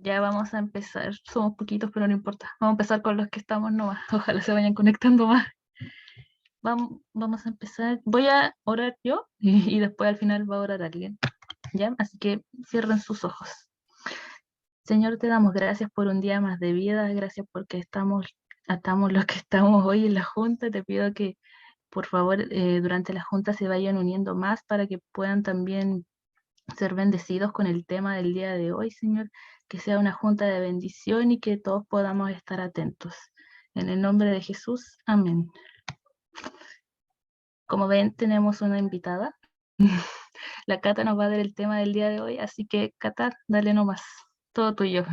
Ya vamos a empezar. Somos poquitos, pero no importa. Vamos a empezar con los que estamos nomás. Ojalá se vayan conectando más. Vamos a empezar. Voy a orar yo y después al final va a orar alguien. ¿Ya? Así que cierren sus ojos. Señor, te damos gracias por un día más de vida. Gracias porque estamos los que estamos hoy en la Junta. Te pido que, por favor, durante la Junta se vayan uniendo más para que puedan también ser bendecidos con el tema del día de hoy, Señor, que sea una junta de bendición y que todos podamos estar atentos. En el nombre de Jesús, amén. Como ven, tenemos una invitada. La Cata nos va a dar el tema del día de hoy, así que Cata, dale nomás, todo tuyo.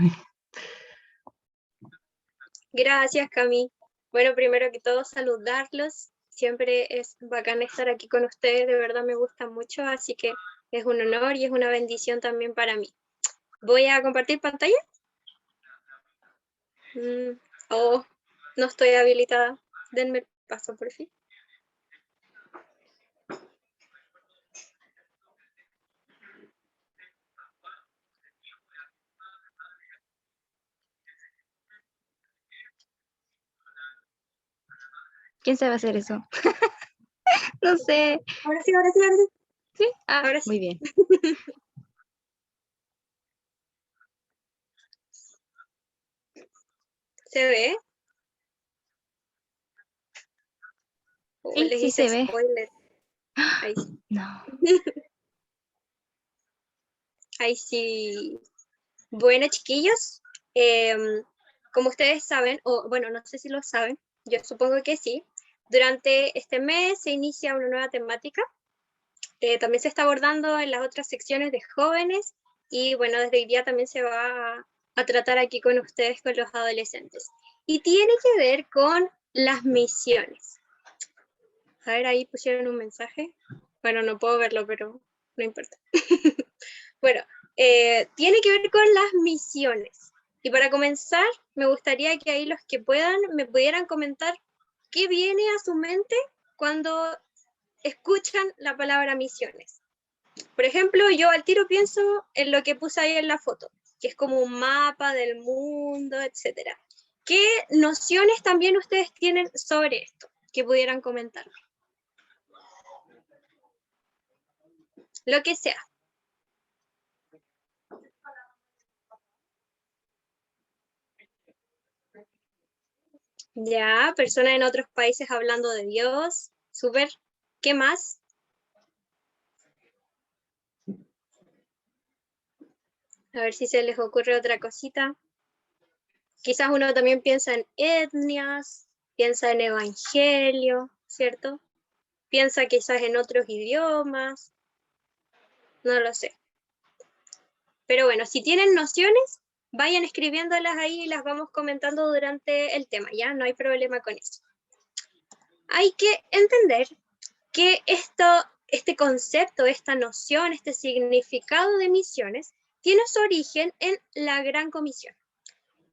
Gracias, Cami. Bueno, primero que todo, saludarlos. Siempre es bacán estar aquí con ustedes, de verdad me gusta mucho, así que es un honor y es una bendición también para mí. Voy a compartir pantalla. Oh, no estoy habilitada. Denme el paso, por fin. ¿Quién sabe hacer eso? No sé. Ahora sí, ahora sí, ahora sí. ¿Sí? Ah, Ahora sí. muy bien. ¿Se ve? Sí, Les sí hice se ve. spoiler. Ahí sí. No. Ahí sí. Bueno, chiquillos, como ustedes saben, o bueno, no sé si lo saben, yo supongo que sí, durante este mes se inicia una nueva temática, también se está abordando en las otras secciones de jóvenes y bueno, desde hoy día también se va a tratar aquí con ustedes, con los adolescentes. Y tiene que ver con las misiones. A ver, ahí pusieron un mensaje. Bueno, no puedo verlo, pero no importa. Bueno, tiene que ver con las misiones. Y para comenzar, me gustaría que ahí los que puedan me pudieran comentar qué viene a su mente cuando escuchan la palabra misiones. Por ejemplo, yo al tiro pienso en lo que puse ahí en la foto, que es como un mapa del mundo, etc. ¿Qué nociones también ustedes tienen sobre esto que pudieran comentar? Lo que sea. Ya, personas en otros países hablando de Dios. Súper. ¿Qué más? A ver si se les ocurre otra cosita. Quizás uno también piensa en etnias, piensa en evangelio, ¿cierto? Piensa quizás en otros idiomas. No lo sé. Pero bueno, si tienen nociones, vayan escribiéndolas ahí y las vamos comentando durante el tema, ¿ya? No hay problema con eso. Hay que entender que este concepto, esta noción, este significado de misiones tiene su origen en la Gran Comisión.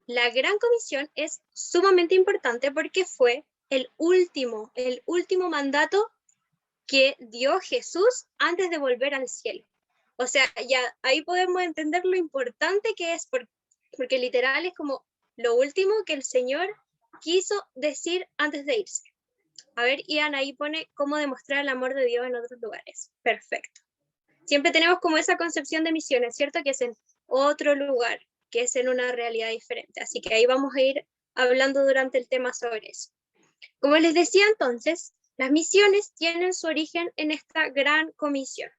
La Gran Comisión es sumamente importante porque fue el último mandato que dio Jesús antes de volver al cielo. O sea, ya ahí podemos entender lo importante que es, porque literal es como lo último que el Señor quiso decir antes de irse. A ver, Ian ahí pone cómo demostrar el amor de Dios en otros lugares. Perfecto. Siempre tenemos como esa concepción de misiones, ¿cierto? Que es en otro lugar, que es en una realidad diferente. Así que ahí vamos a ir hablando durante el tema sobre eso. Como les decía entonces, las misiones tienen su origen en esta gran comisión.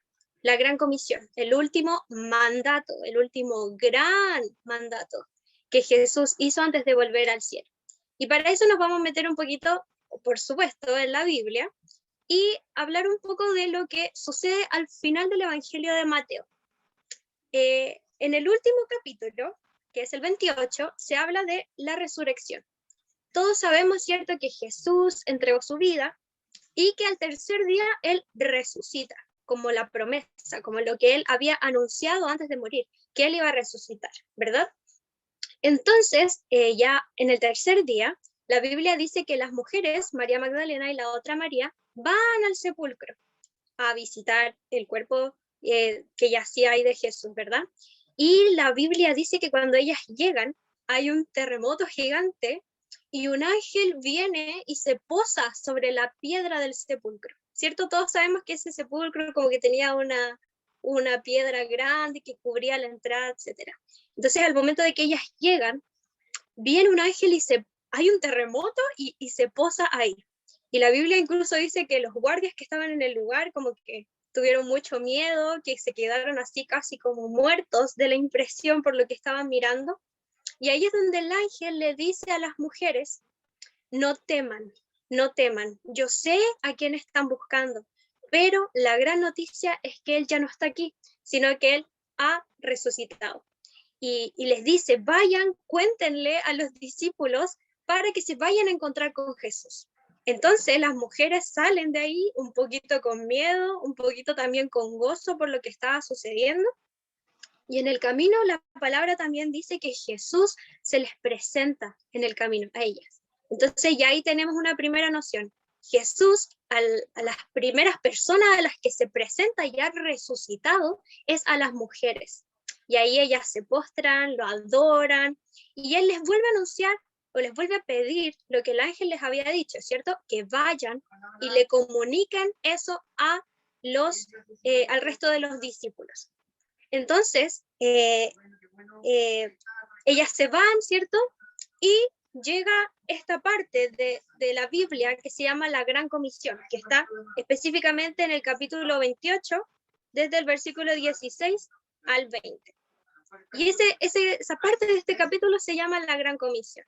La gran comisión, el último mandato, el último gran mandato que Jesús hizo antes de volver al cielo. Y para eso nos vamos a meter un poquito, por supuesto, en la Biblia y hablar un poco de lo que sucede al final del Evangelio de Mateo. En el último capítulo, que es el 28, se habla de la resurrección. Todos sabemos, ¿cierto?, que Jesús entregó su vida y que al tercer día Él resucita, como la promesa, como lo que Él había anunciado antes de morir, que Él iba a resucitar, ¿verdad? Entonces, ya en el tercer día, la Biblia dice que las mujeres, María Magdalena y la otra María, van al sepulcro a visitar el cuerpo que yacía ahí de Jesús, ¿verdad? Y la Biblia dice que cuando ellas llegan, hay un terremoto gigante y un ángel viene y se posa sobre la piedra del sepulcro, ¿cierto? Todos sabemos que ese sepulcro como que tenía una piedra grande que cubría la entrada, etc. Entonces, al momento de que ellas llegan, viene un ángel y hay un terremoto y se posa ahí. Y la Biblia incluso dice que los guardias que estaban en el lugar como que tuvieron mucho miedo, que se quedaron así casi como muertos de la impresión por lo que estaban mirando. Y ahí es donde el ángel le dice a las mujeres, no teman, no teman, yo sé a quién están buscando, pero la gran noticia es que Él ya no está aquí, sino que Él ha resucitado. Y les dice, vayan, cuéntenle a los discípulos para que se vayan a encontrar con Jesús. Entonces las mujeres salen de ahí un poquito con miedo, un poquito también con gozo por lo que estaba sucediendo. Y en el camino la palabra también dice que Jesús se les presenta en el camino a ellas. Entonces ya ahí tenemos una primera noción. Jesús a las primeras personas a las que se presenta ya resucitado es a las mujeres. Y ahí ellas se postran, lo adoran, y Él les vuelve a anunciar o les vuelve a pedir lo que el ángel les había dicho, ¿cierto? Que vayan y le comuniquen eso al resto de los discípulos. Entonces, ellas se van, ¿cierto? Y llega esta parte de la Biblia que se llama la Gran Comisión, que está específicamente en el capítulo 28, desde el versículo 16 al 20. Y esa parte de este capítulo se llama la Gran Comisión.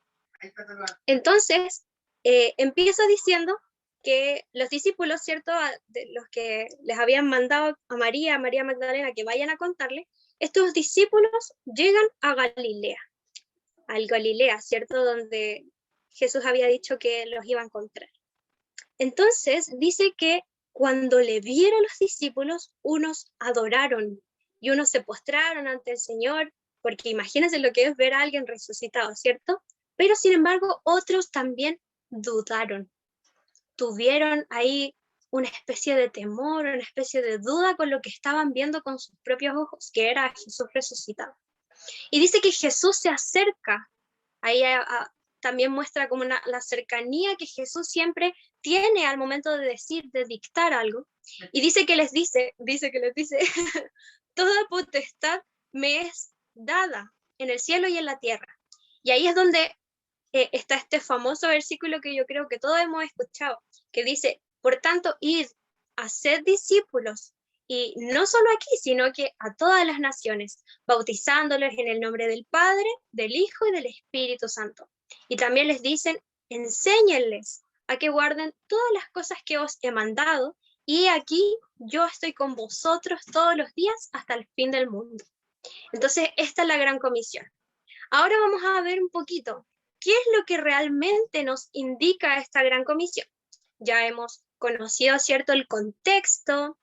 Entonces, empieza diciendo que los discípulos, ¿cierto? De los que les habían mandado a María Magdalena, que vayan a contarle, estos discípulos llegan a Galilea, al Galilea, ¿cierto? Donde Jesús había dicho que los iba a encontrar. Entonces, dice que cuando le vieron los discípulos, unos adoraron y unos se postraron ante el Señor, porque imagínense lo que es ver a alguien resucitado, ¿cierto? Pero sin embargo, otros también dudaron. Tuvieron ahí una especie de temor, una especie de duda con lo que estaban viendo con sus propios ojos, que era a Jesús resucitado. Y dice que Jesús se acerca, ahí también muestra como la cercanía que Jesús siempre tiene al momento de decir, de dictar algo. Y dice que les dice, toda potestad me es dada en el cielo y en la tierra. Y ahí es donde está este famoso versículo que yo creo que todos hemos escuchado, que dice, por tanto, id, haced discípulos, y no solo aquí, sino que a todas las naciones, bautizándoles en el nombre del Padre, del Hijo y del Espíritu Santo. Y también les dicen, enséñenles a que guarden todas las cosas que os he mandado, y aquí yo estoy con vosotros todos los días hasta el fin del mundo. Entonces, esta es la gran comisión. Ahora vamos a ver un poquito qué es lo que realmente nos indica esta gran comisión. Ya hemos conocido, ¿cierto?, el contexto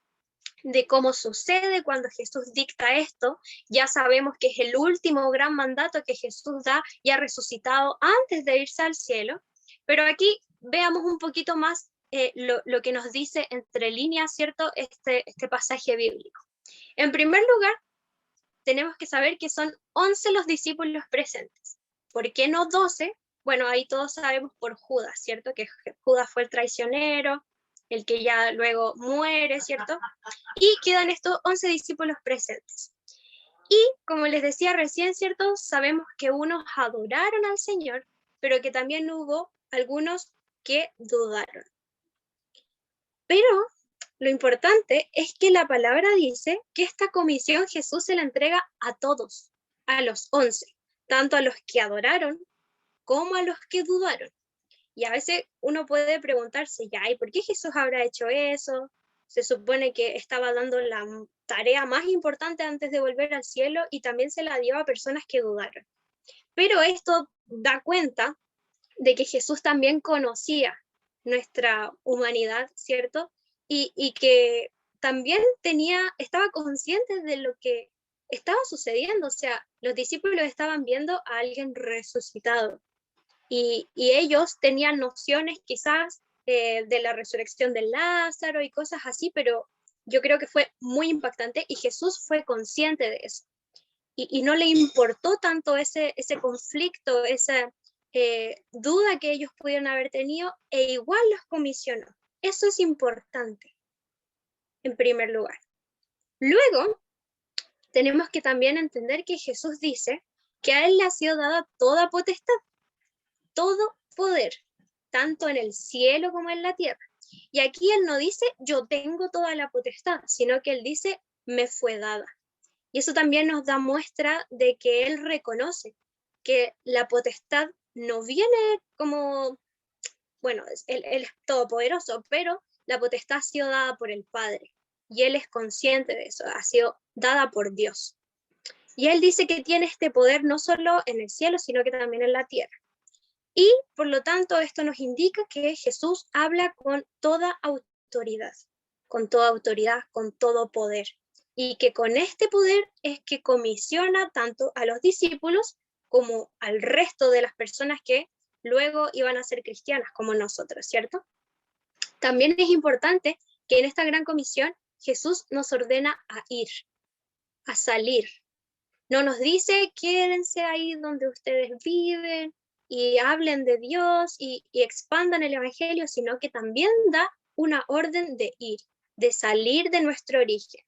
de cómo sucede cuando Jesús dicta esto. Ya sabemos que es el último gran mandato que Jesús da y ha resucitado antes de irse al cielo. Pero aquí veamos un poquito más lo que nos dice entre líneas, ¿cierto?, este pasaje bíblico. En primer lugar, tenemos que saber que son 11 los discípulos presentes. ¿Por qué no 12? Bueno, ahí todos sabemos por Judas, ¿cierto? Que Judas fue el traicionero, el que ya luego muere, ¿cierto? Y quedan estos 11 discípulos presentes. Y como les decía recién, ¿cierto? Sabemos que unos adoraron al Señor, pero que también hubo algunos que dudaron. Pero lo importante es que la palabra dice que esta comisión Jesús se la entrega a todos, a los 11, tanto a los que adoraron como a los que dudaron. Y a veces uno puede preguntarse, ya, ¿y por qué Jesús habrá hecho eso? Se supone que estaba dando la tarea más importante antes de volver al cielo y también se la dio a personas que dudaron. Pero esto da cuenta de que Jesús también conocía nuestra humanidad, ¿cierto? Y que también estaba consciente de lo que estaba sucediendo, o sea, los discípulos estaban viendo a alguien resucitado y ellos tenían nociones quizás de la resurrección de Lázaro y cosas así, pero yo creo que fue muy impactante y Jesús fue consciente de eso. y no le importó tanto ese conflicto, esa duda que ellos pudieron haber tenido, e igual los comisionó. Eso es importante, en primer lugar. Luego, tenemos que también entender que Jesús dice que a él le ha sido dada toda potestad, todo poder, tanto en el cielo como en la tierra. Y aquí él no dice, yo tengo toda la potestad, sino que él dice, me fue dada. Y eso también nos da muestra de que él reconoce que la potestad no viene como, bueno, él es todopoderoso, pero la potestad ha sido dada por el Padre. Y él es consciente de eso, ha sido dada por Dios. Y él dice que tiene este poder no solo en el cielo, sino que también en la tierra. Y por lo tanto esto nos indica que Jesús habla con toda autoridad, con todo poder. Y que con este poder es que comisiona tanto a los discípulos como al resto de las personas que luego iban a ser cristianas como nosotros, ¿cierto? También es importante que en esta gran comisión Jesús nos ordena a ir, a salir. No nos dice quédense ahí donde ustedes viven y hablen de Dios y expandan el evangelio, sino que también da una orden de ir, de salir de nuestro origen,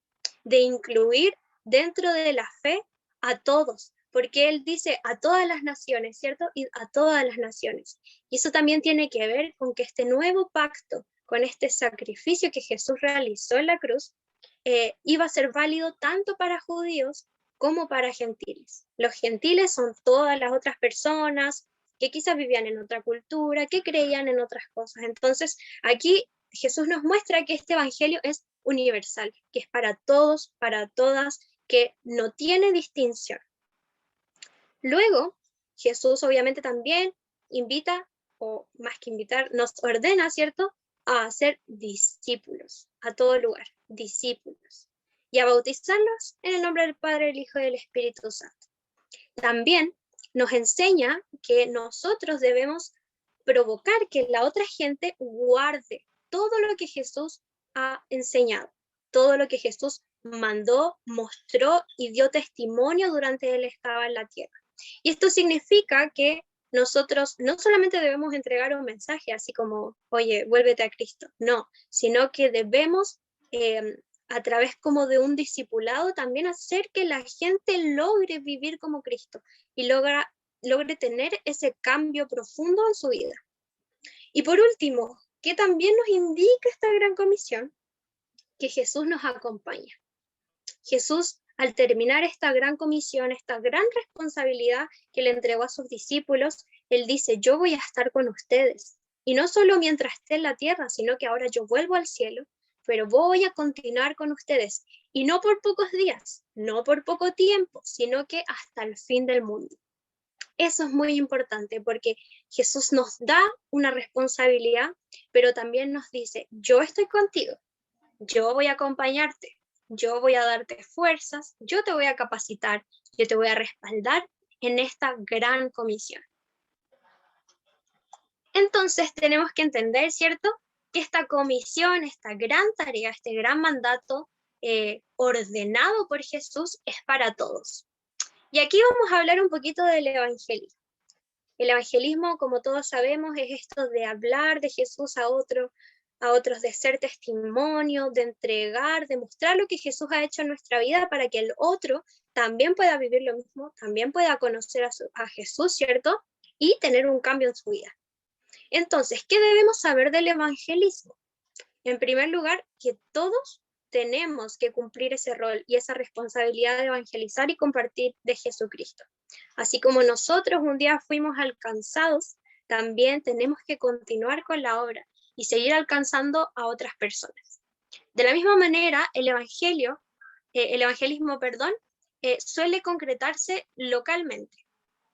de incluir dentro de la fe a todos, porque él dice a todas las naciones, ¿cierto? Y a todas las naciones. Y eso también tiene que ver con que este nuevo pacto, con este sacrificio que Jesús realizó en la cruz, iba a ser válido tanto para judíos como para gentiles. Los gentiles son todas las otras personas que quizás vivían en otra cultura, que creían en otras cosas. Entonces, aquí Jesús nos muestra que este evangelio es universal, que es para todos, para todas, que no tiene distinción. Luego, Jesús obviamente también invita, o más que invitar, nos ordena, ¿cierto?, a hacer discípulos, a todo lugar, discípulos, y a bautizarlos en el nombre del Padre, del Hijo y del Espíritu Santo. También nos enseña que nosotros debemos provocar que la otra gente guarde todo lo que Jesús ha enseñado, todo lo que Jesús mandó, mostró y dio testimonio durante él estaba en la tierra. Y esto significa que nosotros no solamente debemos entregar un mensaje así como, oye, vuélvete a Cristo, no, sino que debemos a través como de un discipulado también hacer que la gente logre vivir como Cristo y logre tener ese cambio profundo en su vida. Y por último, que también nos indica esta gran comisión, que Jesús nos acompaña. Jesús, al terminar esta gran comisión, esta gran responsabilidad que le entregó a sus discípulos, él dice, yo voy a estar con ustedes. Y no solo mientras esté en la tierra, sino que ahora yo vuelvo al cielo, pero voy a continuar con ustedes. Y no por pocos días, no por poco tiempo, sino que hasta el fin del mundo. Eso es muy importante porque Jesús nos da una responsabilidad, pero también nos dice, yo estoy contigo, yo voy a acompañarte, yo voy a darte fuerzas, yo te voy a capacitar, yo te voy a respaldar en esta gran comisión. Entonces tenemos que entender, ¿cierto?, que esta comisión, esta gran tarea, este gran mandato ordenado por Jesús es para todos. Y aquí vamos a hablar un poquito del evangelismo. El evangelismo, como todos sabemos, es esto de hablar de Jesús a otros, de ser testimonio, de entregar, de mostrar lo que Jesús ha hecho en nuestra vida para que el otro también pueda vivir lo mismo, también pueda conocer a Jesús, ¿cierto? Y tener un cambio en su vida. Entonces, ¿qué debemos saber del evangelismo? En primer lugar, que todos tenemos que cumplir ese rol y esa responsabilidad de evangelizar y compartir de Jesucristo. Así como nosotros un día fuimos alcanzados, también tenemos que continuar con la obra y seguir alcanzando a otras personas. De la misma manera, el evangelismo, suele concretarse localmente.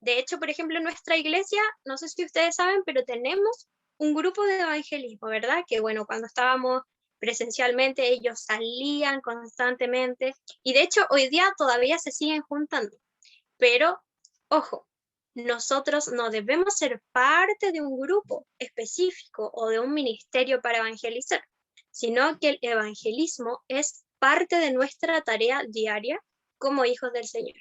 De hecho, por ejemplo, en nuestra iglesia, no sé si ustedes saben, pero tenemos un grupo de evangelismo, ¿verdad? Que bueno, cuando estábamos presencialmente, ellos salían constantemente, y de hecho hoy día todavía se siguen juntando. Pero, ojo, nosotros no debemos ser parte de un grupo específico o de un ministerio para evangelizar, sino que el evangelismo es parte de nuestra tarea diaria como hijos del Señor.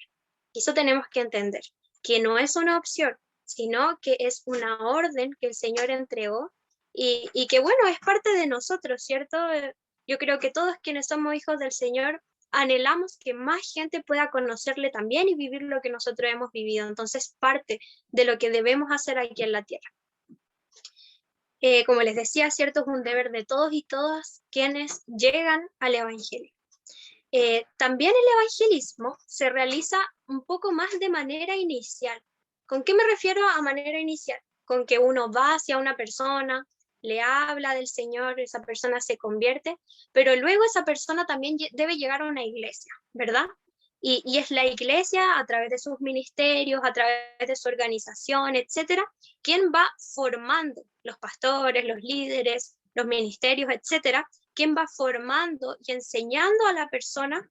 Eso tenemos que entender, que no es una opción, sino que es una orden que el Señor entregó y que bueno, es parte de nosotros, ¿cierto? Yo creo que todos quienes somos hijos del Señor anhelamos que más gente pueda conocerle también y vivir lo que nosotros hemos vivido. Entonces, parte de lo que debemos hacer aquí en la tierra. Como les decía, cierto, es un deber de todos y todas quienes llegan al Evangelio. También el evangelismo se realiza un poco más de manera inicial. ¿Con qué me refiero a manera inicial? Con que uno va hacia una persona, le habla del Señor, esa persona se convierte, pero luego esa persona también debe llegar a una iglesia, ¿verdad? Y es la iglesia, a través de sus ministerios, a través de su organización, etcétera, quien va formando los pastores, los líderes, los ministerios, etcétera, quien va formando y enseñando a la persona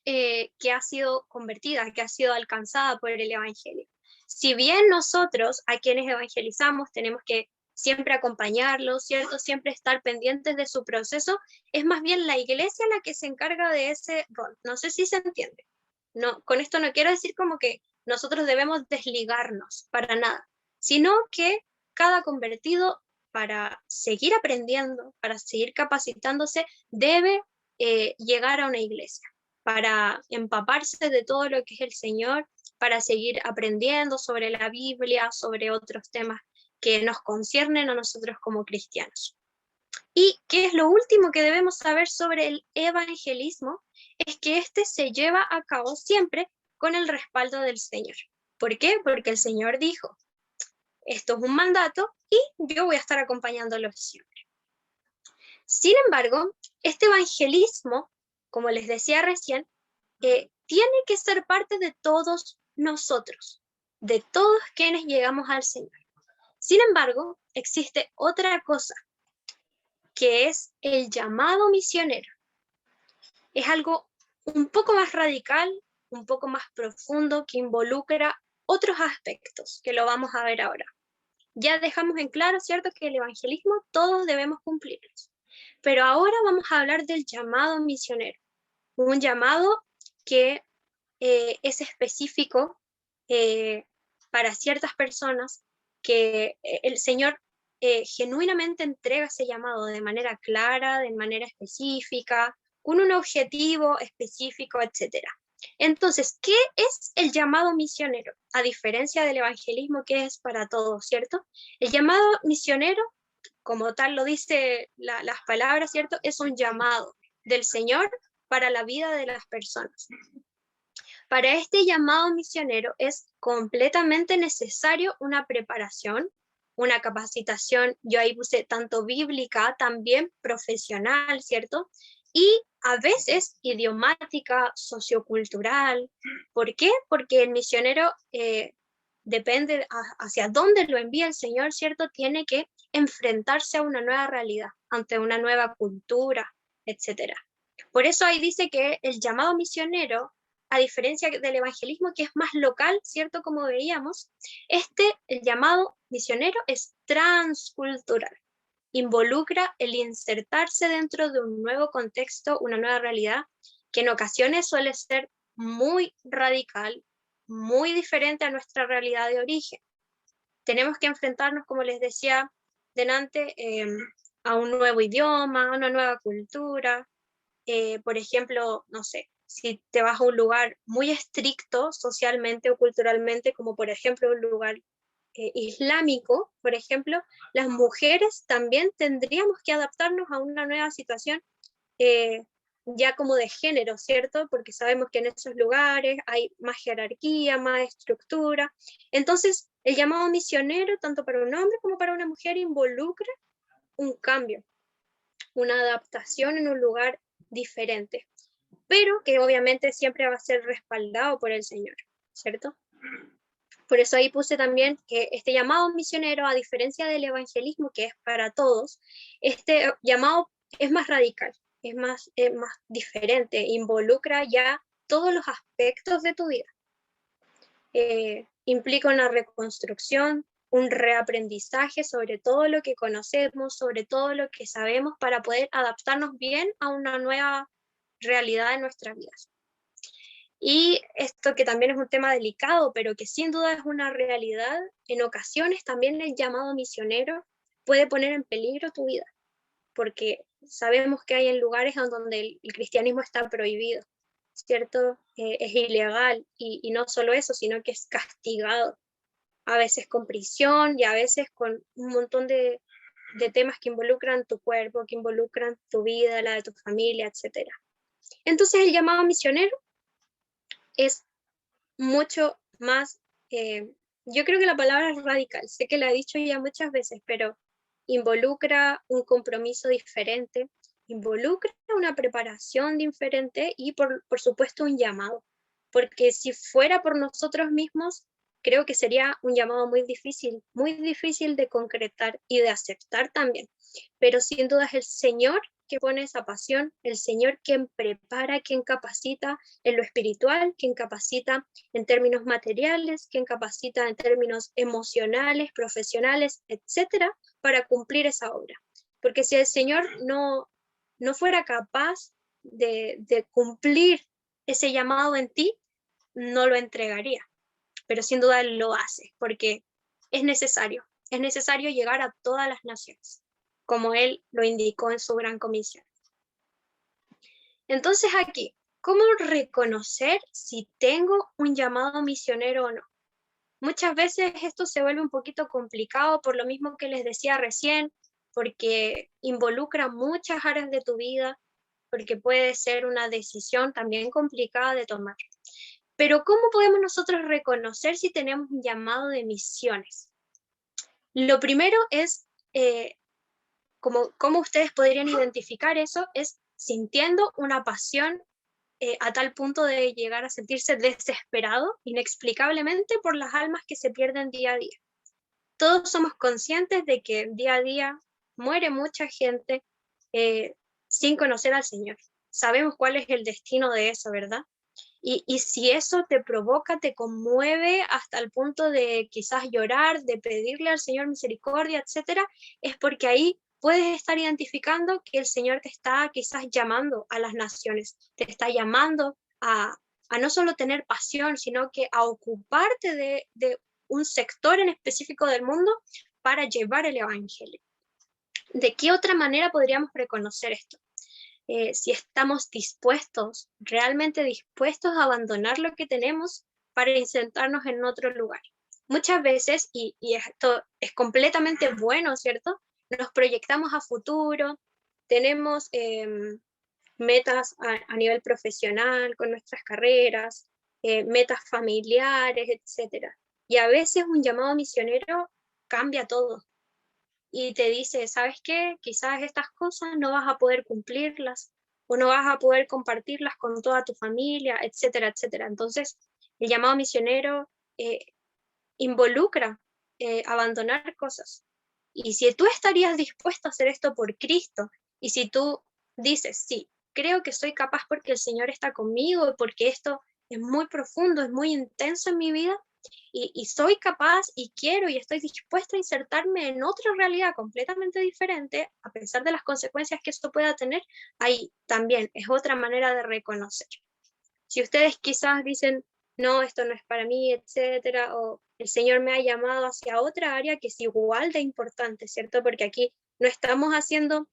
que ha sido convertida, que ha sido alcanzada por el Evangelio. Si bien nosotros, a quienes evangelizamos, tenemos que siempre acompañarlos, ¿cierto? Siempre estar pendientes de su proceso, es más bien la iglesia la que se encarga de ese rol. No sé si se entiende. No, con esto no quiero decir como que nosotros debemos desligarnos, para nada, sino que cada convertido, para seguir aprendiendo, para seguir capacitándose, debe llegar a una iglesia, para empaparse de todo lo que es el Señor, para seguir aprendiendo sobre la Biblia, sobre otros temas que nos conciernen a nosotros como cristianos. ¿Y qué es lo último que debemos saber sobre el evangelismo? Es que este se lleva a cabo siempre con el respaldo del Señor. ¿Por qué? Porque el Señor dijo, esto es un mandato y yo voy a estar acompañándolos siempre. Sin embargo, este evangelismo, como les decía recién, tiene que ser parte de todos nosotros, de todos quienes llegamos al Señor. Sin embargo, existe otra cosa, que es el llamado misionero. Es algo un poco más radical, un poco más profundo, que involucra otros aspectos, que lo vamos a ver ahora. Ya dejamos en claro, ¿cierto?, que el evangelismo todos debemos cumplirlos. Pero ahora vamos a hablar del llamado misionero, un llamado que es específico para ciertas personas, que el Señor genuinamente entrega ese llamado de manera clara, de manera específica, con un objetivo específico, etc. Entonces, ¿qué es el llamado misionero? A diferencia del evangelismo, que es para todos, ¿cierto? El llamado misionero, como tal lo dice las palabras, ¿cierto? Es un llamado del Señor para la vida de las personas. Para este llamado misionero es completamente necesario una preparación, una capacitación, yo ahí puse tanto bíblica, también profesional, ¿cierto? Y a veces idiomática, sociocultural. ¿Por qué? Porque el misionero depende hacia dónde lo envía el Señor, ¿cierto? Tiene que enfrentarse a una nueva realidad, ante una nueva cultura, etc. Por eso ahí dice que el llamado misionero, a diferencia del evangelismo, que es más local, ¿cierto? Como veíamos, el llamado misionero es transcultural. Involucra el insertarse dentro de un nuevo contexto, una nueva realidad, que en ocasiones suele ser muy radical, muy diferente a nuestra realidad de origen. Tenemos que enfrentarnos, como les decía delante, a un nuevo idioma, a una nueva cultura. Por ejemplo, no sé, si te vas a un lugar muy estricto socialmente o culturalmente, como por ejemplo un lugar islámico, por ejemplo, las mujeres también tendríamos que adaptarnos a una nueva situación ya como de género, ¿cierto? Porque sabemos que en esos lugares hay más jerarquía, más estructura. Entonces, el llamado misionero, tanto para un hombre como para una mujer, involucra un cambio, una adaptación en un lugar diferente, pero que obviamente siempre va a ser respaldado por el Señor, ¿cierto? Por eso ahí puse también que este llamado misionero, a diferencia del evangelismo, que es para todos, este llamado es más radical, es más diferente, involucra ya todos los aspectos de tu vida. Implica una reconstrucción, un reaprendizaje sobre todo lo que conocemos, sobre todo lo que sabemos, para poder adaptarnos bien a una nueva realidad en nuestras vidas. Y esto que también es un tema delicado, pero que sin duda es una realidad, en ocasiones también el llamado misionero puede poner en peligro tu vida, porque sabemos que hay en lugares en donde el cristianismo está prohibido, ¿cierto? Es ilegal, y no solo eso, sino que es castigado, a veces con prisión y a veces con un montón de temas que involucran tu cuerpo, que involucran tu vida, la de tu familia, etc. Entonces el llamado misionero es mucho más, yo creo que la palabra es radical, sé que la he dicho ya muchas veces, pero involucra un compromiso diferente, involucra una preparación diferente y por supuesto un llamado, porque si fuera por nosotros mismos, creo que sería un llamado muy difícil de concretar y de aceptar también, pero sin duda es el Señor que pone esa pasión, el Señor quien prepara, quien capacita en lo espiritual, quien capacita en términos materiales, quien capacita en términos emocionales, profesionales, etcétera, para cumplir esa obra. Porque si el Señor no fuera capaz de cumplir ese llamado en ti, no lo entregaría. Pero sin duda Él lo hace, porque es necesario llegar a todas las naciones, como Él lo indicó en su gran comisión. Entonces aquí, ¿cómo reconocer si tengo un llamado misionero o no? Muchas veces esto se vuelve un poquito complicado por lo mismo que les decía recién, porque involucra muchas áreas de tu vida, porque puede ser una decisión también complicada de tomar. Pero ¿cómo podemos nosotros reconocer si tenemos un llamado de misiones? Lo primero es, ¿cómo ustedes podrían identificar eso? Es sintiendo una pasión a tal punto de llegar a sentirse desesperado inexplicablemente por las almas que se pierden día a día. Todos somos conscientes de que día a día muere mucha gente sin conocer al Señor. Sabemos cuál es el destino de eso, ¿verdad? Y si eso te provoca, te conmueve hasta el punto de quizás llorar, de pedirle al Señor misericordia, etcétera, es porque ahí puedes estar identificando que el Señor te está quizás llamando a las naciones, te está llamando a no solo tener pasión, sino que a ocuparte de un sector en específico del mundo para llevar el Evangelio. ¿De qué otra manera podríamos reconocer esto? Si estamos dispuestos, realmente dispuestos a abandonar lo que tenemos para insertarnos en otro lugar. Muchas veces, y esto es completamente bueno, ¿cierto? Nos proyectamos a futuro, tenemos metas a nivel profesional con nuestras carreras, metas familiares, etc. Y a veces un llamado misionero cambia todo y te dice, ¿sabes qué? Quizás estas cosas no vas a poder cumplirlas o no vas a poder compartirlas con toda tu familia, etcétera, etcétera. Entonces, el llamado misionero eh, involucra abandonar cosas. Y si tú estarías dispuesto a hacer esto por Cristo, y si tú dices, sí, creo que soy capaz porque el Señor está conmigo, porque esto es muy profundo, es muy intenso en mi vida, y soy capaz y quiero y estoy dispuesto a insertarme en otra realidad completamente diferente, a pesar de las consecuencias que esto pueda tener, ahí también es otra manera de reconocer. Si ustedes quizás dicen, no, esto no es para mí, etcétera, o el Señor me ha llamado hacia otra área que es igual de importante, ¿cierto? Porque aquí no estamos haciendo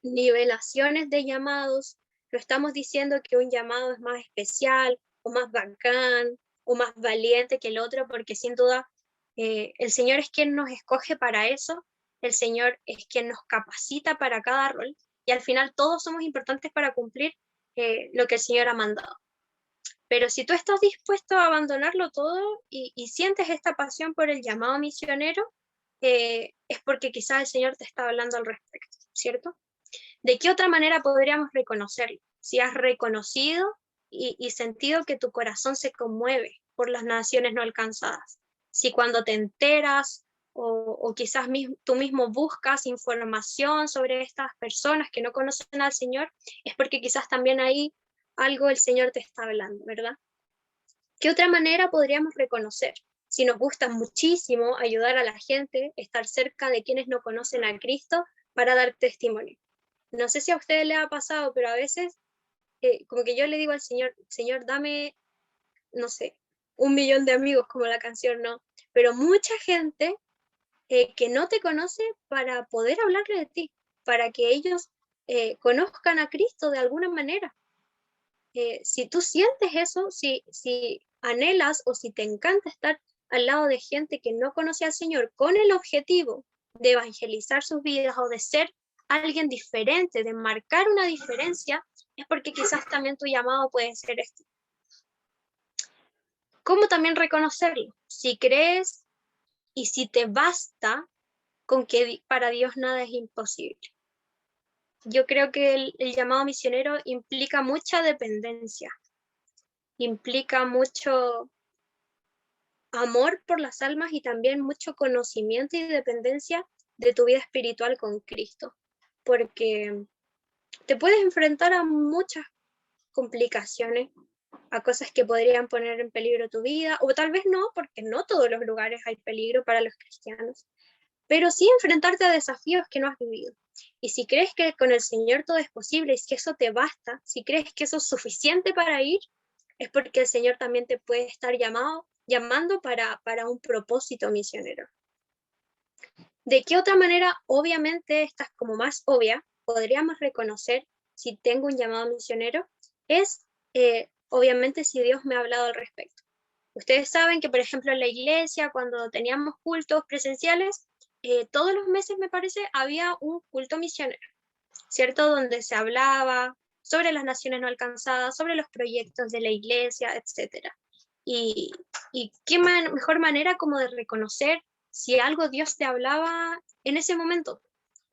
nivelaciones de llamados, no estamos diciendo que un llamado es más especial o más bacán o más valiente que el otro, porque sin duda el Señor es quien nos escoge para eso, el Señor es quien nos capacita para cada rol y al final todos somos importantes para cumplir lo que el Señor ha mandado. Pero si tú estás dispuesto a abandonarlo todo y sientes esta pasión por el llamado misionero, es porque quizás el Señor te está hablando al respecto, ¿cierto? ¿De qué otra manera podríamos reconocerlo? Si has reconocido y sentido que tu corazón se conmueve por las naciones no alcanzadas. Si cuando te enteras o quizás tú mismo buscas información sobre estas personas que no conocen al Señor, es porque quizás también ahí algo el Señor te está hablando, ¿verdad? ¿Qué otra manera podríamos reconocer? Si nos gusta muchísimo ayudar a la gente, estar cerca de quienes no conocen a Cristo para dar testimonio. No sé si a ustedes les ha pasado, pero a veces como que yo le digo al Señor, Señor, dame no sé, 1 millón de amigos como la canción, no, pero mucha gente que no te conoce para poder hablarle de ti, para que ellos conozcan a Cristo de alguna manera. Si tú sientes eso, si anhelas o si te encanta estar al lado de gente que no conoce al Señor con el objetivo de evangelizar sus vidas o de ser alguien diferente, de marcar una diferencia, es porque quizás también tu llamado puede ser este. ¿Cómo también reconocerlo? Si crees y si te basta con que para Dios nada es imposible. Yo creo que el llamado misionero implica mucha dependencia, implica mucho amor por las almas y también mucho conocimiento y dependencia de tu vida espiritual con Cristo, porque te puedes enfrentar a muchas complicaciones, a cosas que podrían poner en peligro tu vida, o tal vez no, porque no todos los lugares hay peligro para los cristianos, pero sí enfrentarte a desafíos que no has vivido. Y si crees que con el Señor todo es posible y que eso te basta, si crees que eso es suficiente para ir, es porque el Señor también te puede estar llamando para un propósito misionero. ¿De qué otra manera, obviamente, esta es como más obvia, podríamos reconocer si tengo un llamado misionero? Es, obviamente, si Dios me ha hablado al respecto. Ustedes saben que, por ejemplo, en la iglesia, cuando teníamos cultos presenciales, todos los meses, me parece, había un culto misionero, ¿cierto? Donde se hablaba sobre las naciones no alcanzadas, sobre los proyectos de la iglesia, etc. Y qué mejor manera como de reconocer si algo Dios te hablaba en ese momento.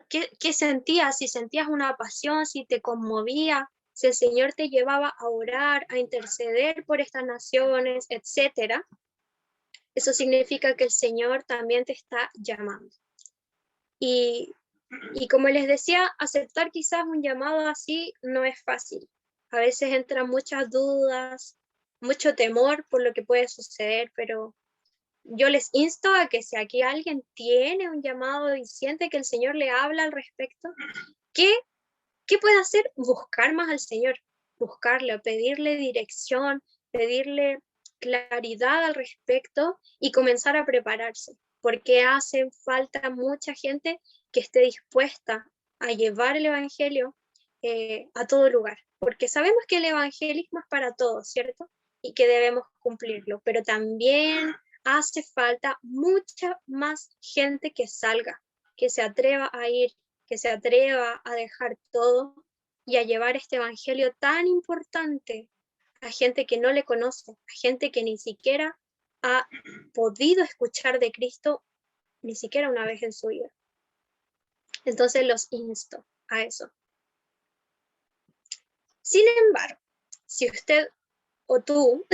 ¿Qué sentías? Si sentías una pasión, si te conmovía, si el Señor te llevaba a orar, a interceder por estas naciones, etc. Eso significa que el Señor también te está llamando. Y como les decía, aceptar quizás un llamado así no es fácil. A veces entran muchas dudas, mucho temor por lo que puede suceder, pero yo les insto a que si aquí alguien tiene un llamado y siente que el Señor le habla al respecto, ¿qué puede hacer? Buscar más al Señor, buscarle, pedirle dirección, pedirle claridad al respecto y comenzar a prepararse, porque hace falta mucha gente que esté dispuesta a llevar el Evangelio a todo lugar, porque sabemos que el evangelismo es para todos, ¿cierto? Y que debemos cumplirlo, pero también hace falta mucha más gente que salga, que se atreva a ir, que se atreva a dejar todo y a llevar este evangelio tan importante a gente que no le conoce, a gente que ni siquiera ha podido escuchar de Cristo ni siquiera una vez en su vida. Entonces los insto a eso. Sin embargo, si usted o tú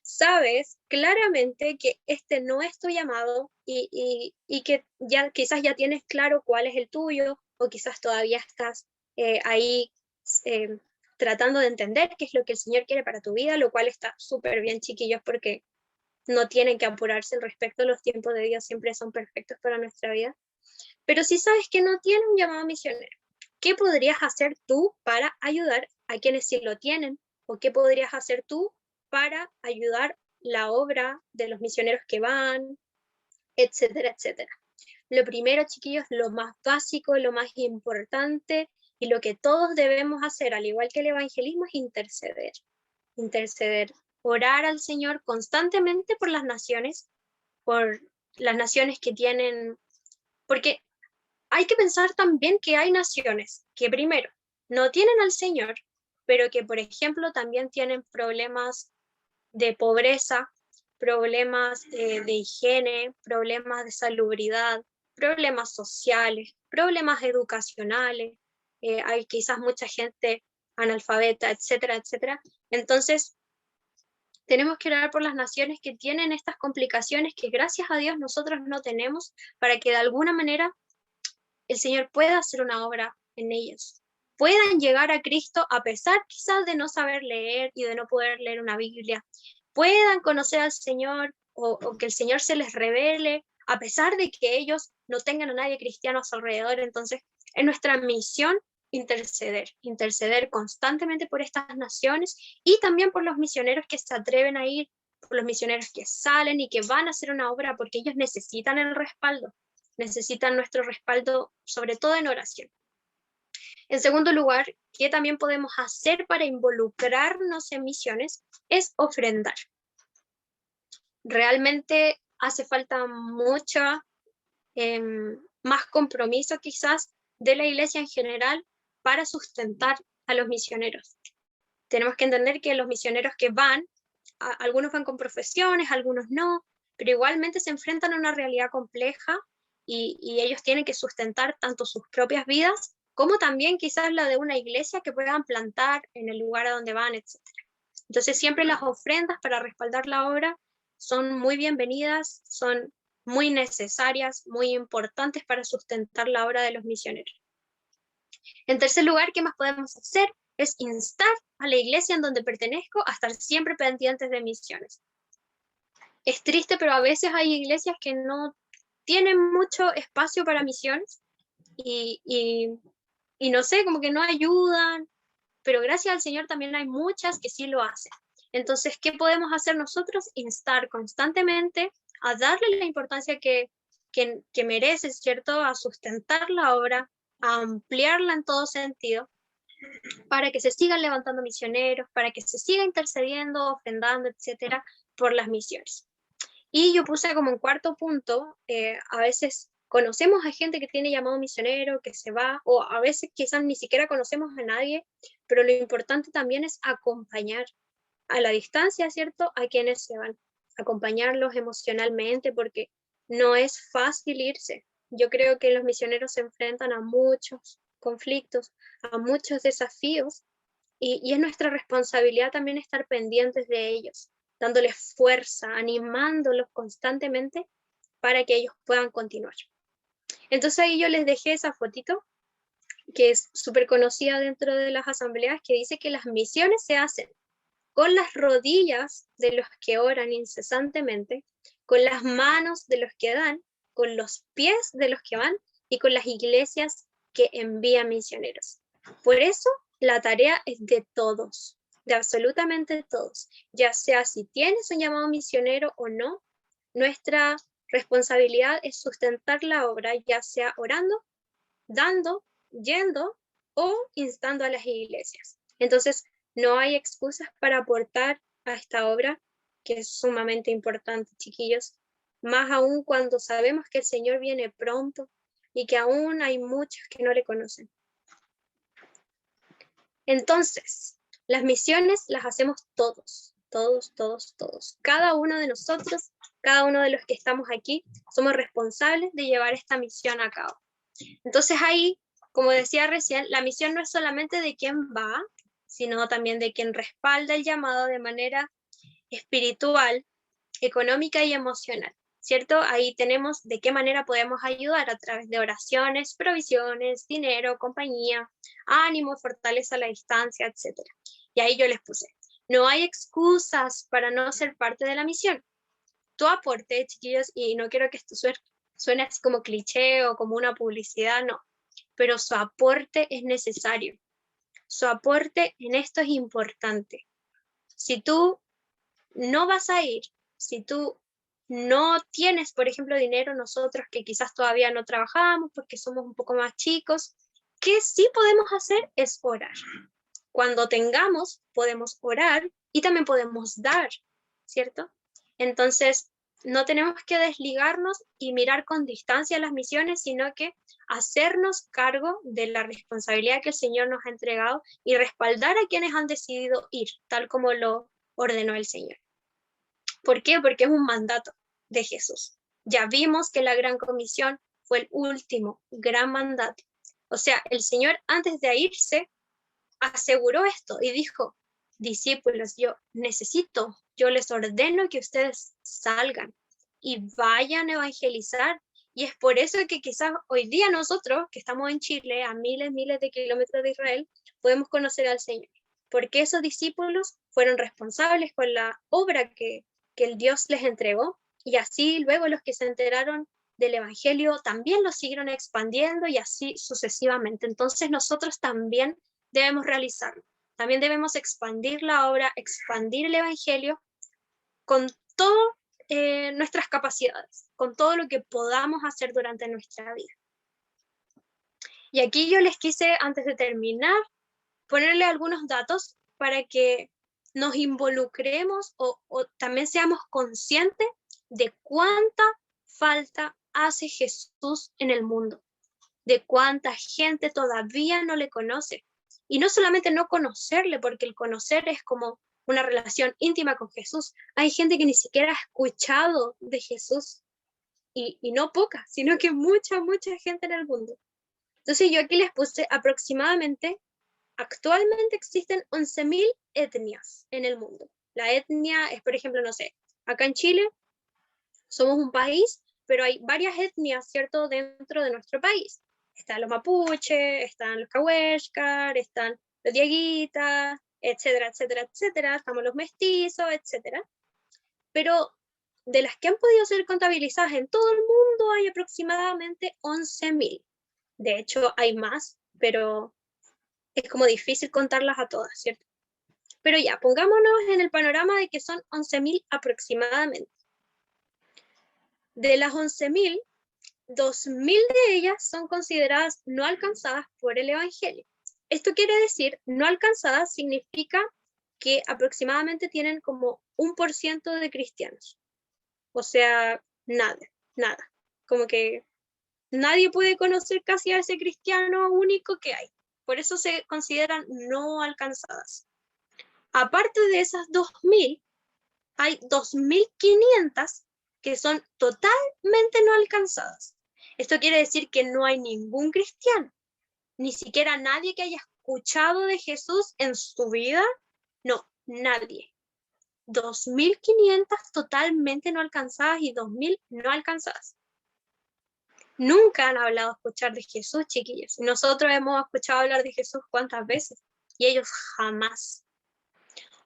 sabes claramente que este no es tu llamado y que ya quizás ya tienes claro cuál es el tuyo o quizás todavía estás ahí tratando de entender qué es lo que el Señor quiere para tu vida, lo cual está súper bien, chiquillos, porque no tienen que apurarse al respecto, los tiempos de Dios siempre son perfectos para nuestra vida. Pero si sabes que no tienes un llamado misionero, ¿qué podrías hacer tú para ayudar a quienes sí lo tienen? ¿O qué podrías hacer tú para ayudar la obra de los misioneros que van, etcétera, etcétera? Lo primero, chiquillos, lo más básico, lo más importante y lo que todos debemos hacer, al igual que el evangelismo, es interceder. Interceder, orar al Señor constantemente por las naciones que tienen, porque hay que pensar también que hay naciones que primero no tienen al Señor, pero que por ejemplo también tienen problemas de pobreza, problemas de higiene, problemas de salubridad, problemas sociales, problemas educacionales, hay quizás mucha gente analfabeta, etcétera, etcétera. Entonces, tenemos que orar por las naciones que tienen estas complicaciones que gracias a Dios nosotros no tenemos, para que de alguna manera el Señor pueda hacer una obra en ellos, puedan llegar a Cristo a pesar quizás de no saber leer y de no poder leer una Biblia, puedan conocer al Señor o que el Señor se les revele a pesar de que ellos no tengan a nadie cristiano a su alrededor. Entonces, es nuestra misión interceder constantemente por estas naciones y también por los misioneros que se atreven a ir, por los misioneros que salen y que van a hacer una obra, porque ellos necesitan el respaldo, necesitan nuestro respaldo, sobre todo en oración. En segundo lugar, ¿qué también podemos hacer para involucrarnos en misiones? Es ofrendar. Realmente hace falta mucho más compromiso quizás de la iglesia en general para sustentar a los misioneros. Tenemos que entender que los misioneros que van, algunos van con profesiones, algunos no, pero igualmente se enfrentan a una realidad compleja y ellos tienen que sustentar tanto sus propias vidas como también quizás la de una iglesia que puedan plantar en el lugar a donde van, etc. Entonces siempre las ofrendas para respaldar la obra son muy bienvenidas, son muy necesarias, muy importantes para sustentar la obra de los misioneros. En tercer lugar, ¿qué más podemos hacer? Es instar a la iglesia en donde pertenezco a estar siempre pendientes de misiones. Es triste, pero a veces hay iglesias que no tienen mucho espacio para misiones y no sé, como que no ayudan, pero gracias al Señor también hay muchas que sí lo hacen. Entonces, ¿qué podemos hacer nosotros? Instar constantemente a darle la importancia que merece, ¿cierto? A sustentar la obra, a ampliarla en todo sentido, para que se sigan levantando misioneros, para que se siga intercediendo, ofrendando, etcétera, por las misiones. Y yo puse como en cuarto punto, a veces conocemos a gente que tiene llamado misionero, que se va, o a veces quizás ni siquiera conocemos a nadie, pero lo importante también es acompañar a la distancia, ¿cierto?, a quienes se van, acompañarlos emocionalmente, porque no es fácil irse. Yo creo que los misioneros se enfrentan a muchos conflictos, a muchos desafíos, y es nuestra responsabilidad también estar pendientes de ellos, dándoles fuerza, animándolos constantemente para que ellos puedan continuar. Entonces ahí yo les dejé esa fotito, que es súper conocida dentro de las asambleas, que dice que las misiones se hacen con las rodillas de los que oran incesantemente, con las manos de los que dan, con los pies de los que van y con las iglesias que envían misioneros. Por eso la tarea es de todos, de absolutamente todos, ya sea si tienes un llamado misionero o no. Nuestra responsabilidad es sustentar la obra, ya sea orando, dando, yendo o instando a las iglesias. Entonces, no hay excusas para aportar a esta obra, que es sumamente importante, chiquillos, más aún cuando sabemos que el Señor viene pronto y que aún hay muchos que no le conocen. Entonces, las misiones las hacemos todos, todos, todos, todos. Cada uno de nosotros, cada uno de los que estamos aquí, somos responsables de llevar esta misión a cabo. Entonces ahí, como decía recién, la misión no es solamente de quién va, sino también de quien respalda el llamado de manera espiritual, económica y emocional, ¿cierto? Ahí tenemos de qué manera podemos ayudar a través de oraciones, provisiones, dinero, compañía, ánimo, fortaleza a la distancia, etc. Y ahí yo les puse, no hay excusas para no ser parte de la misión. Tu aporte, chiquillos, y no quiero que esto suene así como cliché o como una publicidad, no, pero su aporte es necesario. Su aporte en esto es importante. Si tú no vas a ir, si tú no tienes, por ejemplo, dinero, nosotros que quizás todavía no trabajamos porque somos un poco más chicos, ¿qué sí podemos hacer? Es orar. Cuando tengamos, podemos orar y también podemos dar, ¿cierto? Entonces, no tenemos que desligarnos y mirar con distancia las misiones, sino que hacernos cargo de la responsabilidad que el Señor nos ha entregado y respaldar a quienes han decidido ir, tal como lo ordenó el Señor. ¿Por qué? Porque es un mandato de Jesús. Ya vimos que la Gran Comisión fue el último gran mandato. O sea, el Señor antes de irse aseguró esto y dijo, discípulos, yo les ordeno que ustedes salgan y vayan a evangelizar. Y es por eso que quizás hoy día nosotros, que estamos en Chile, a miles de kilómetros de Israel, podemos conocer al Señor. Porque esos discípulos fueron responsables con la obra que el Dios les entregó, y así luego los que se enteraron del Evangelio también lo siguieron expandiendo y así sucesivamente. Entonces nosotros también debemos realizarlo. También debemos expandir la obra, expandir el Evangelio con todas nuestras capacidades, con todo lo que podamos hacer durante nuestra vida. Y aquí yo les quise, antes de terminar, ponerle algunos datos para que nos involucremos o también seamos conscientes de cuánta falta hace Jesús en el mundo, de cuánta gente todavía no le conoce. Y no solamente no conocerle, porque el conocer es como una relación íntima con Jesús. Hay gente que ni siquiera ha escuchado de Jesús, y no poca, sino que mucha gente en el mundo. Entonces yo aquí les puse aproximadamente, actualmente existen 11.000 etnias en el mundo. La etnia es, por ejemplo, no sé, acá en Chile somos un país, pero hay varias etnias, ¿cierto?, dentro de nuestro país. Están los mapuches, están los cahuéscar, están los diaguitas, etcétera, etcétera, etcétera. Estamos los mestizos, etcétera. Pero de las que han podido ser contabilizadas en todo el mundo hay aproximadamente 11.000. De hecho, hay más, pero es como difícil contarlas a todas, ¿cierto? Pero ya, pongámonos en el panorama de que son 11.000 aproximadamente. De las 11.000, 2.000 de ellas son consideradas no alcanzadas por el Evangelio. Esto quiere decir, no alcanzadas significa que aproximadamente tienen como 1% de cristianos. O sea, nada. Como que nadie puede conocer casi a ese cristiano único que hay. Por eso se consideran no alcanzadas. Aparte de esas 2.000, hay 2.500 que son totalmente no alcanzadas. Esto quiere decir que no hay ningún cristiano, ni siquiera nadie que haya escuchado de Jesús en su vida. No, nadie. 2.500 totalmente no alcanzadas y 2.000 no alcanzadas. Nunca han hablado escuchar de Jesús, chiquillos. Nosotros hemos escuchado hablar de Jesús cuántas veces y ellos jamás.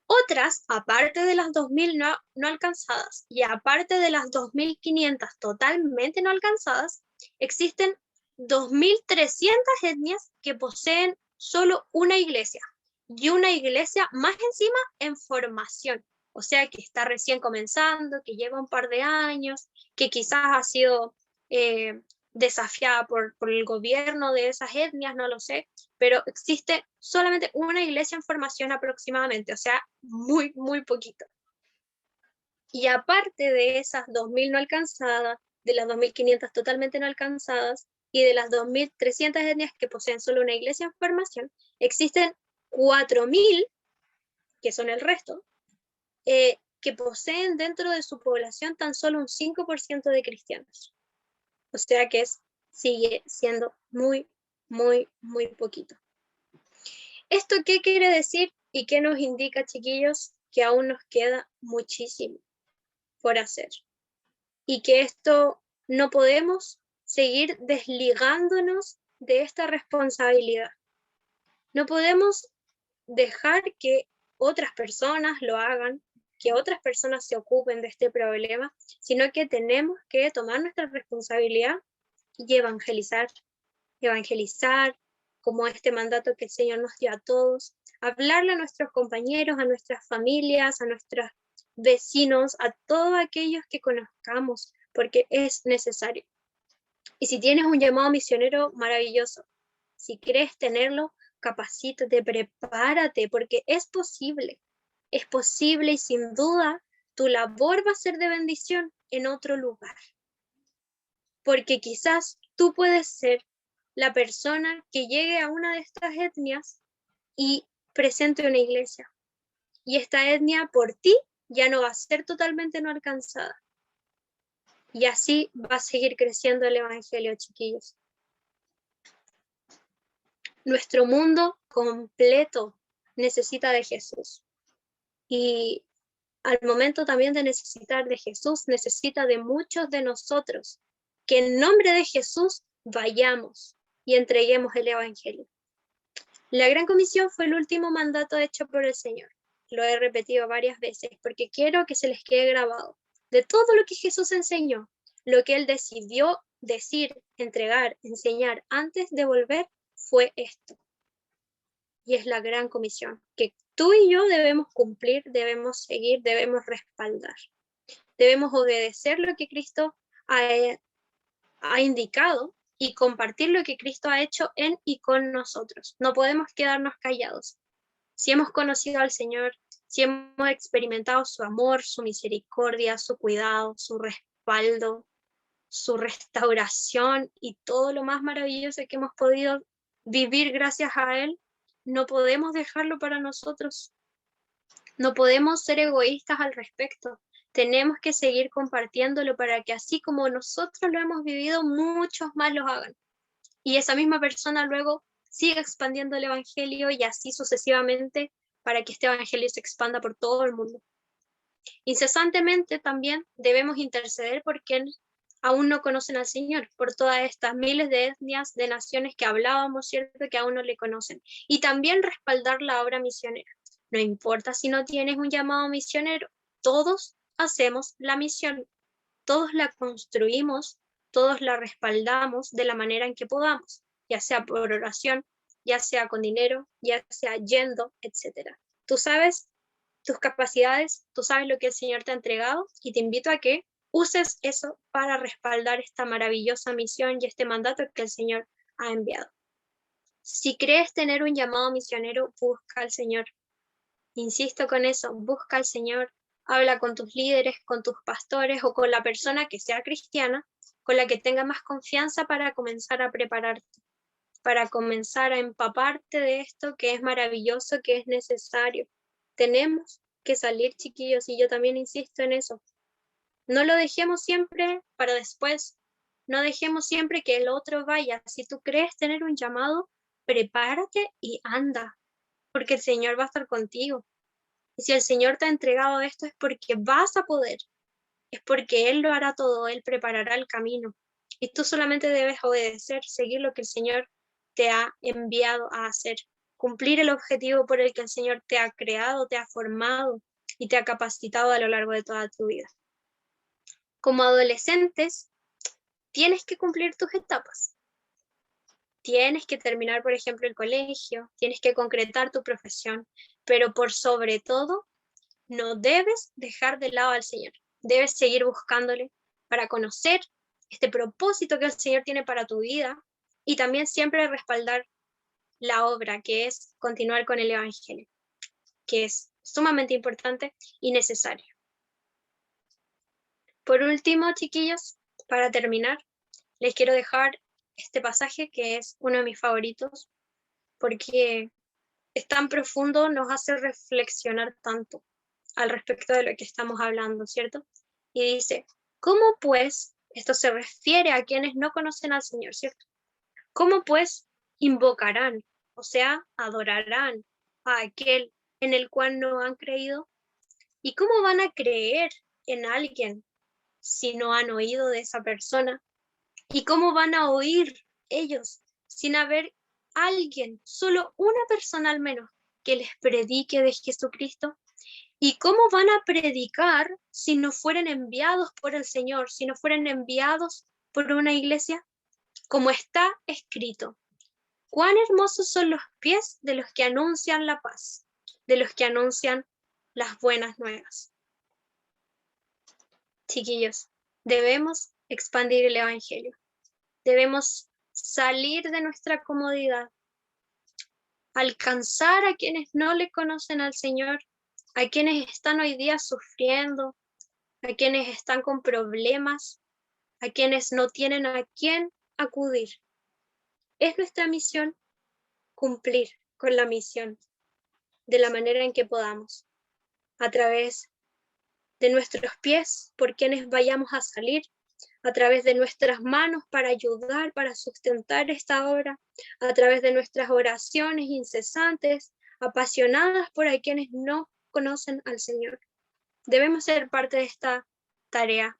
Otras, aparte de las 2.000 no alcanzadas y aparte de las 2.500 totalmente no alcanzadas, existen 2.300 etnias que poseen solo una iglesia, y una iglesia más encima en formación, o sea que está recién comenzando, que lleva un par de años, que quizás ha sido desafiada por el gobierno de esas etnias, no lo sé, pero existe solamente una iglesia en formación aproximadamente, o sea, muy poquito. Y aparte de esas 2.000 no alcanzadas, de las 2.500 totalmente no alcanzadas, y de las 2.300 etnias que poseen solo una iglesia en formación, existen 4.000, que son el resto, que poseen dentro de su población tan solo un 5% de cristianos. O sea que sigue siendo muy poquito. ¿Esto qué quiere decir y qué nos indica, chiquillos? Que aún nos queda muchísimo por hacer. Y que esto no podemos seguir desligándonos de esta responsabilidad. No podemos dejar que otras personas lo hagan, que otras personas se ocupen de este problema, sino que tenemos que tomar nuestra responsabilidad y evangelizar como este mandato que el Señor nos dio a todos, hablarle a nuestros compañeros, a nuestras familias, a nuestros vecinos, a todos aquellos que conozcamos, porque es necesario. Y si tienes un llamado misionero, maravilloso. Si quieres tenerlo, capacítate, prepárate, porque es posible y sin duda tu labor va a ser de bendición en otro lugar. Porque quizás tú puedes ser la persona que llegue a una de estas etnias y presente una iglesia. Y esta etnia por ti ya no va a ser totalmente no alcanzada. Y así va a seguir creciendo el Evangelio, chiquillos. Nuestro mundo completo necesita de Jesús. Y al momento también de necesitar de Jesús, necesita de muchos de nosotros, que en nombre de Jesús vayamos y entreguemos el Evangelio. La Gran Comisión fue el último mandato hecho por el Señor. Lo he repetido varias veces porque quiero que se les quede grabado. De todo lo que Jesús enseñó, Lo que Él decidió decir, entregar, enseñar antes de volver fue esto. Y es la gran comisión, que tú y yo debemos cumplir, debemos seguir, debemos respaldar. Debemos obedecer lo que Cristo ha indicado y compartir lo que Cristo ha hecho en y con nosotros. No podemos quedarnos callados. Si hemos conocido al Señor, si hemos experimentado su amor, su misericordia, su cuidado, su respaldo, su restauración y todo lo más maravilloso que hemos podido vivir gracias a Él, no podemos dejarlo para nosotros. No podemos ser egoístas al respecto. Tenemos que seguir compartiéndolo para que así como nosotros lo hemos vivido, muchos más lo hagan. Y esa misma persona luego siga expandiendo el Evangelio y así sucesivamente para que este Evangelio se expanda por todo el mundo. Incesantemente también debemos interceder por quienes aún no conocen al Señor, por todas estas miles de etnias, de naciones que hablábamos, ¿cierto?, que aún no le conocen. Y también respaldar la obra misionera. No importa si no tienes un llamado misionero, todos hacemos la misión, todos la construimos, todos la respaldamos de la manera en que podamos, ya sea por oración, ya sea con dinero, ya sea yendo, etc. Tú sabes tus capacidades, tú sabes lo que el Señor te ha entregado y te invito a que uses eso para respaldar esta maravillosa misión y este mandato que el Señor ha enviado. Si crees tener un llamado misionero, busca al Señor. Insisto con eso, busca al Señor, habla con tus líderes, con tus pastores o con la persona que sea cristiana, con la que tenga más confianza para comenzar a prepararte, para comenzar a empaparte de esto que es maravilloso, que es necesario. Tenemos que salir, chiquillos, y yo también insisto en eso. No lo dejemos siempre para después, no dejemos siempre que el otro vaya. Si tú crees tener un llamado, prepárate y anda, porque el Señor va a estar contigo. Y si el Señor te ha entregado esto es porque vas a poder, es porque Él lo hará todo, Él preparará el camino. Y tú solamente debes obedecer, seguir lo que el Señor te ha enviado a hacer, cumplir el objetivo por el que el Señor te ha creado, te ha formado y te ha capacitado a lo largo de toda tu vida. Como adolescentes, tienes que cumplir tus etapas. Tienes que terminar, por ejemplo, el colegio, tienes que concretar tu profesión, pero por sobre todo, no debes dejar de lado al Señor. Debes seguir buscándole para conocer este propósito que el Señor tiene para tu vida y también siempre respaldar la obra, que es continuar con el Evangelio, que es sumamente importante y necesario. Por último, chiquillos, para terminar, les quiero dejar este pasaje que es uno de mis favoritos, porque es tan profundo, nos hace reflexionar tanto al respecto de lo que estamos hablando, ¿cierto? Y dice, ¿cómo pues, esto se refiere a quienes no conocen al Señor, ¿cierto? ¿Cómo pues invocarán, o sea, adorarán a aquel en el cual no han creído? ¿Y cómo van a creer en alguien si no han oído de esa persona? ¿Y cómo van a oír ellos sin haber alguien, solo una persona al menos, que les predique de Jesucristo? ¿Y cómo van a predicar si no fueren enviados por el Señor, si no fueren enviados por una iglesia? Como está escrito, cuán hermosos son los pies de los que anuncian la paz, de los que anuncian las buenas nuevas. Chiquillos, debemos expandir el Evangelio. Debemos salir de nuestra comodidad, alcanzar a quienes no le conocen al Señor, a quienes están hoy día sufriendo, a quienes están con problemas, a quienes no tienen a quién acudir. Es nuestra misión cumplir con la misión de la manera en que podamos, a través de nuestros pies, por quienes vayamos a salir, a través de nuestras manos para ayudar, para sustentar esta obra, a través de nuestras oraciones incesantes, apasionadas por a quienes no conocen al Señor. Debemos ser parte de esta tarea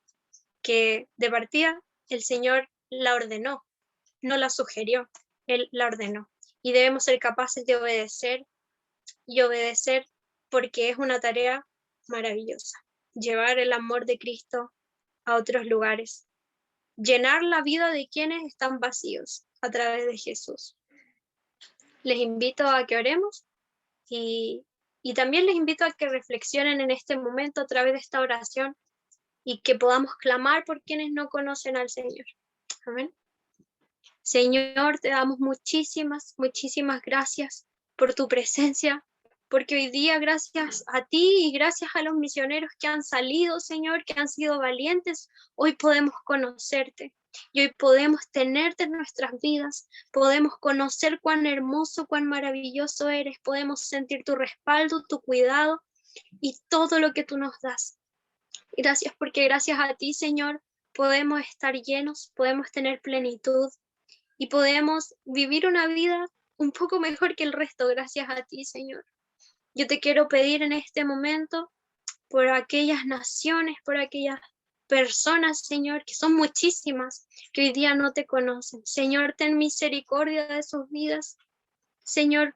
que de partida el Señor la ordenó, no la sugirió, Él la ordenó. Y debemos ser capaces de obedecer y obedecer porque es una tarea maravillosa. Llevar el amor de Cristo a otros lugares llenar la vida de quienes están vacíos a través de Jesús. Les invito a que oremos y también les invito a que reflexionen en este momento a través de esta oración y que podamos clamar por quienes no conocen al Señor. Amén. Señor, te damos muchísimas, muchísimas gracias por tu presencia, porque hoy día gracias a ti y gracias a los misioneros que han salido, Señor, que han sido valientes, hoy podemos conocerte y hoy podemos tenerte en nuestras vidas, podemos conocer cuán hermoso, cuán maravilloso eres, podemos sentir tu respaldo, tu cuidado y todo lo que tú nos das. Gracias porque gracias a ti, Señor, podemos estar llenos, podemos tener plenitud y podemos vivir una vida un poco mejor que el resto gracias a ti, Señor. Yo te quiero pedir en este momento por aquellas naciones, por aquellas personas, Señor, que son muchísimas, que hoy día no te conocen. Señor, ten misericordia de sus vidas. Señor,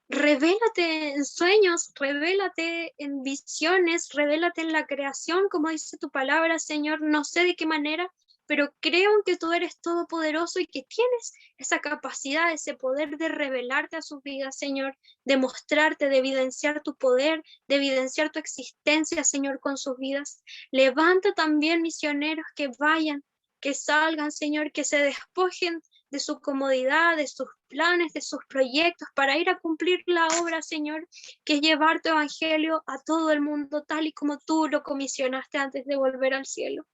revélate en sueños, revélate en visiones, revélate en la creación, como dice tu palabra, Señor. No sé de qué manera, pero creo que tú eres todopoderoso y que tienes esa capacidad, ese poder de revelarte a sus vidas, Señor, de mostrarte, de evidenciar tu poder, de evidenciar tu existencia, Señor, con sus vidas. Levanta también misioneros que vayan, que salgan, Señor, que se despojen de su comodidad, de sus planes, de sus proyectos, para ir a cumplir la obra, Señor, que es llevar tu evangelio a todo el mundo, tal y como tú lo comisionaste antes de volver al cielo.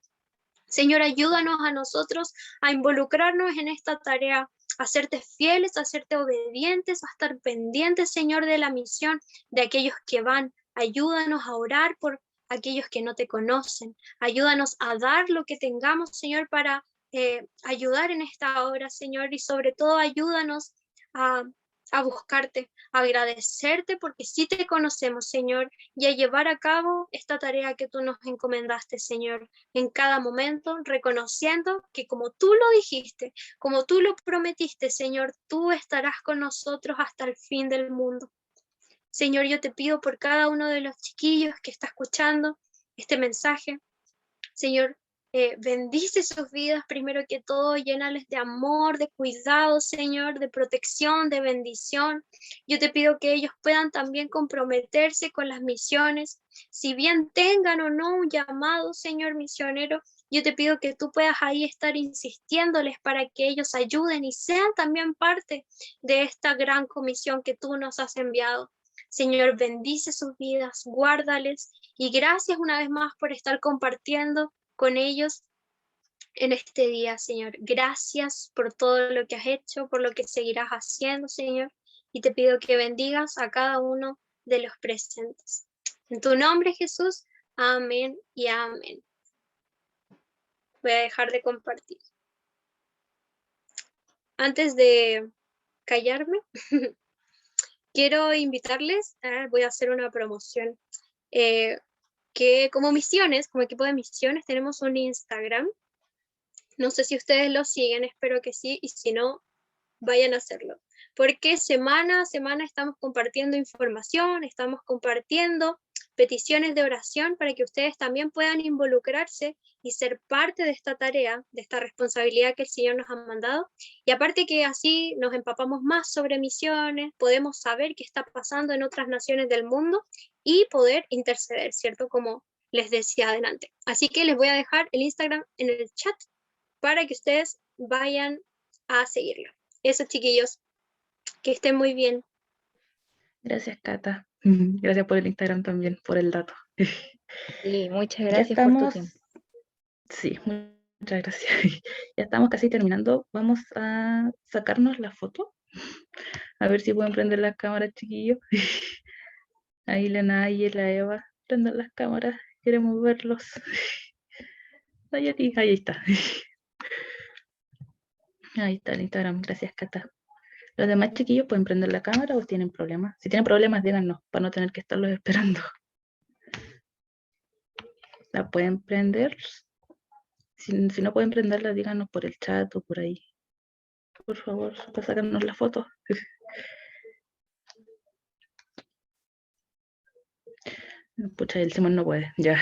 Señor, ayúdanos a nosotros a involucrarnos en esta tarea, a serte fieles, a serte obedientes, a estar pendientes, Señor, de la misión de aquellos que van. Ayúdanos a orar por aquellos que no te conocen. Ayúdanos a dar lo que tengamos, Señor, para ayudar en esta obra, Señor, y sobre todo ayúdanos a, a buscarte, a agradecerte porque sí te conocemos, Señor, y a llevar a cabo esta tarea que tú nos encomendaste, Señor, en cada momento, reconociendo que como tú lo dijiste, como tú lo prometiste, Señor, tú estarás con nosotros hasta el fin del mundo. Señor, yo te pido por cada uno de los chiquillos que está escuchando este mensaje, Señor, bendice sus vidas, primero que todo, llénales de amor, de cuidado, Señor, de protección, de bendición. Yo te pido que ellos puedan también comprometerse con las misiones, si bien tengan o no un llamado, Señor misionero, yo te pido que tú puedas ahí estar insistiéndoles para que ellos ayuden y sean también parte de esta gran comisión que tú nos has enviado. Señor, bendice sus vidas, guárdales y gracias una vez más por estar compartiendo con ellos en este día, Señor. Gracias por todo lo que has hecho, por lo que seguirás haciendo, Señor. Y te pido que bendigas a cada uno de los presentes. En tu nombre, Jesús. Amén y amén. Voy a dejar de compartir. Antes de callarme, quiero invitarles, voy a hacer una promoción. Que como misiones, como equipo de misiones, tenemos un Instagram. No sé si ustedes lo siguen, espero que sí, y si no, vayan a hacerlo. Porque semana a semana estamos compartiendo información, estamos compartiendo peticiones de oración para que ustedes también puedan involucrarse y ser parte de esta tarea, de esta responsabilidad que el Señor nos ha mandado. Y aparte que así nos empapamos más sobre misiones, podemos saber qué está pasando en otras naciones del mundo y poder interceder, ¿cierto? Como les decía adelante. Así que les voy a dejar el Instagram en el chat para que ustedes vayan a seguirlo. Eso, chiquillos, que estén muy bien. Gracias, Cata. Gracias por el Instagram también, por el dato. Sí, muchas Ya gracias por tu estamos, tiempo. sí, muchas gracias. Ya estamos casi terminando. Vamos a sacarnos la foto. A ver si pueden prender las cámaras, chiquillos. Ahí la Nay y la Eva prenden las cámaras. Queremos verlos. Ahí aquí, ahí está. Ahí está el Instagram. Gracias, Cata. Los demás chiquillos pueden prender la cámara o tienen problemas. Si tienen problemas, díganos para no tener que estarlos esperando. La pueden prender. Si no pueden prenderla, díganos por el chat o por ahí. Por favor, para sacarnos la foto. Pucha, el Simón no puede, ya.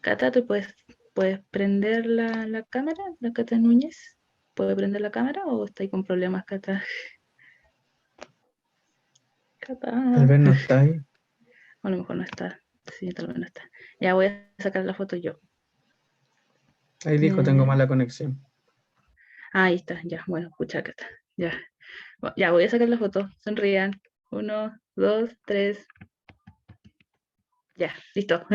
Cata, ¿tú puedes prender la cámara? ¿La Cata Núñez? ¿Puede prender la cámara o está ahí con problemas, Cata? Cata. Tal vez no está ahí. A lo mejor no está. Sí, tal vez no está. Ya voy a sacar la foto yo. Ahí dijo, tengo mala conexión. Ahí está, ya. Bueno, escucha, Cata. Ya. Ya, voy a sacar la foto. Sonrían. 1, 2, 3. Ya, listo.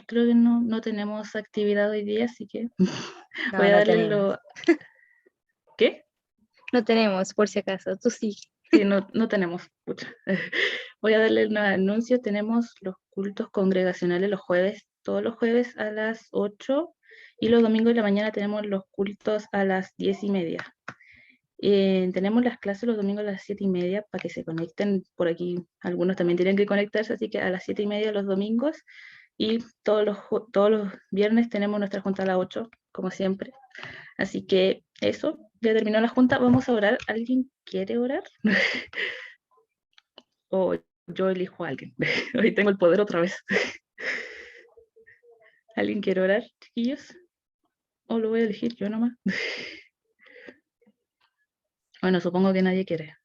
Creo que no tenemos actividad hoy día, así que No, voy a no darle tenemos. lo... ¿Qué? No tenemos, por si acaso. Tú sí. Sí, no tenemos. Pucha. Voy a darle un anuncio. Tenemos los cultos congregacionales los jueves, todos los jueves a las 8 y los domingos de la mañana tenemos los cultos a las 10:30. Tenemos las clases los domingos a las 7:30 para que se conecten. Por aquí algunos también tienen que conectarse, así que a las 7:30 los domingos y todos los viernes tenemos nuestra junta a las 8, como siempre. Así que eso, ya terminó la junta. Vamos a orar. ¿Alguien quiere orar? O yo elijo a alguien. Hoy tengo el poder otra vez. ¿Alguien quiere orar, chiquillos? ¿O lo voy a elegir yo nomás? Bueno, supongo que nadie quiere.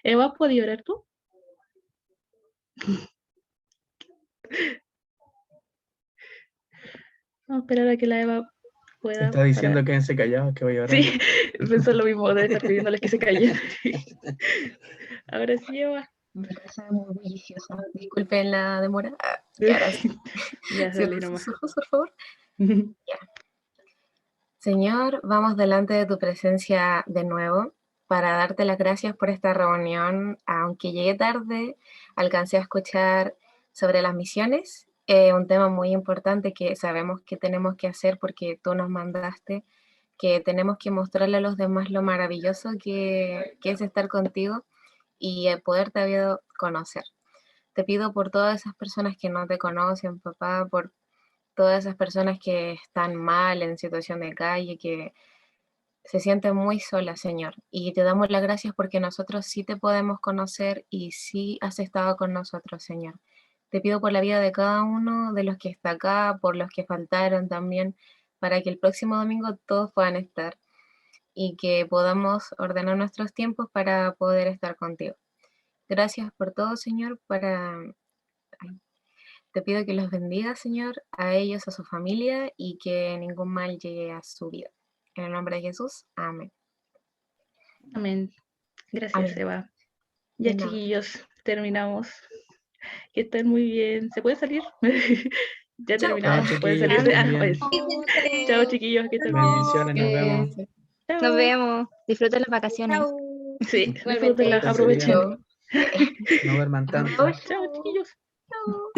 Eva, ¿puedes orar tú? Vamos a esperar a que la Eva pueda. Está diciendo quédense callados que voy a orar. Sí, pensó lo mismo, debe estar pidiéndoles que se callen. Ahora sí, Eva. Mi casa es muy bulliciosa. Disculpen la demora. Y ahora sí. Ya, Cierra dale nomás. sus ojos, por favor. Señor, vamos delante de tu presencia de nuevo para darte las gracias por esta reunión. Aunque llegué tarde, alcancé a escuchar sobre las misiones, un tema muy importante que sabemos que tenemos que hacer porque tú nos mandaste, que tenemos que mostrarle a los demás lo maravilloso que es estar contigo y poderte conocer. Te pido por todas esas personas que no te conocen, papá, por todas esas personas que están mal en situación de calle, que se sienten muy solas, Señor. Y te damos las gracias porque nosotros sí te podemos conocer y sí has estado con nosotros, Señor. Te pido por la vida de cada uno de los que está acá, por los que faltaron también, para que el próximo domingo todos puedan estar y que podamos ordenar nuestros tiempos para poder estar contigo. Gracias por todo, Señor, te pido que los bendiga, Señor, a ellos, a su familia y que ningún mal llegue a su vida. En el nombre de Jesús, amén. Amén. Gracias, Amén. Eva. De Ya, nada. chiquillos, terminamos. Que estén muy bien. ¿Se puede salir? Ya Chao. terminamos. Chao, Pueden chiquillos, salirse. que estén bien. Pues. Chao, chiquillos, que estén bien. Bendiciones, nos vemos. Chao. Nos vemos. Disfruten las vacaciones. Chau. Sí, Igualmente. disfrútenlas, Pórtense aprovechen. bien. No duerman tanto. Chao, chiquillos. Chao.